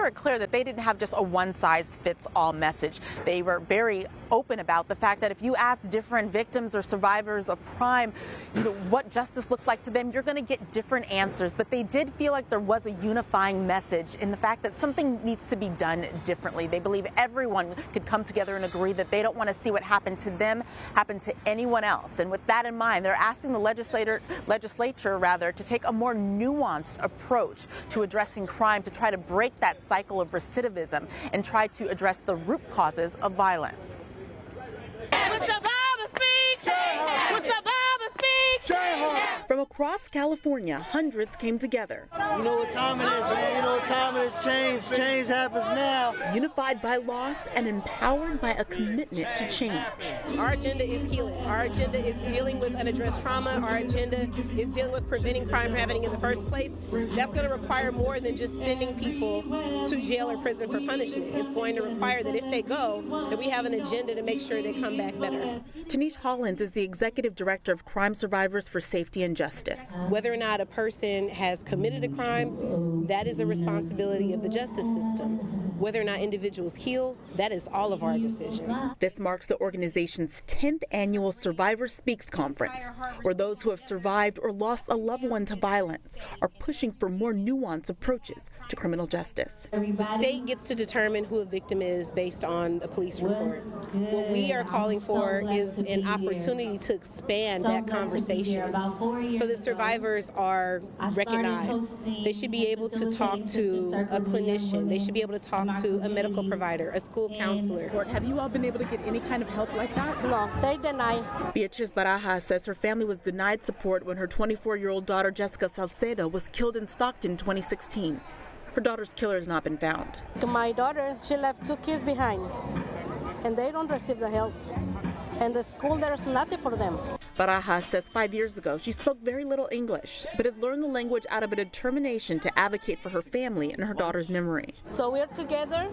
very clear that they didn't have just a one-size-fits-all message. They were very open about the fact that if you ask different victims or survivors of crime, what justice looks like to them, you're going to get different answers. But they did feel like there was a unifying message in the fact that something needs to be done differently. They believe everyone could come together and agree that they don't want to see what happened to them happen to anyone else. And with that in mind, they're asking the legislature to take a more nuanced approach to addressing crime, to try to break that cycle of recidivism and try to address the root causes of violence. From across California, hundreds came together. You know what time it is, man. You know what time it is. Change happens now. Unified by loss and empowered by a commitment to change. Our agenda is healing. Our agenda is dealing with unaddressed trauma. Our agenda is dealing with preventing crime from happening in the first place. That's going to require more than just sending people to jail or prison for punishment. It's going to require that if they go, that we have an agenda to make sure they come back better. Tanish Hollins is the executive director of Crime Survivors for Safety and Justice. Whether or not a person has committed a crime, that is a responsibility of the justice system. Whether or not individuals heal, that is all of our decision. This marks the organization's 10th annual Survivor Speaks conference, where those who have survived or lost a loved one to violence are pushing for more nuanced approaches to criminal justice. The state gets to determine who a victim is based on a police report. What we are calling for is an opportunity to expand that conversation so that survivors are recognized. They should be able to talk to a clinician. They should be able to talk to a medical provider, a school counselor. Have you all been able to get any kind of help like that? No, they deny. Beatriz Barajas says her family was denied support when her 24-year-old daughter Jessica Salcedo was killed in Stockton in 2016. Her daughter's killer has not been found. My daughter, she left 2 kids behind, and they don't receive the help. And the school, there's nothing for them. Barajas says 5 years ago she spoke very little English, but has learned the language out of a determination to advocate for her family and her daughter's memory. So we're together,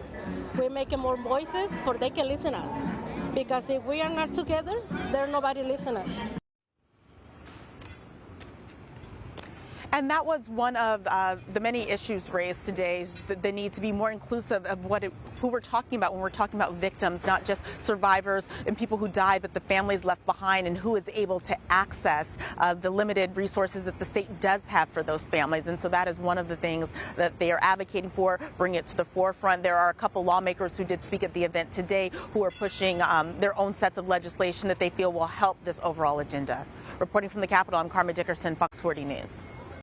we're making more voices for they can listen us. Because if we are not together, there's nobody listen us. And that was one of the many issues raised today, the need to be more inclusive of who we're talking about when we're talking about victims, not just survivors and people who died, but the families left behind and who is able to access the limited resources that the state does have for those families. And so that is one of the things that they are advocating for, bring it to the forefront. There are a couple lawmakers who did speak at the event today who are pushing their own sets of legislation that they feel will help this overall agenda. Reporting from the Capitol, I'm Karma Dickerson, Fox 40 News.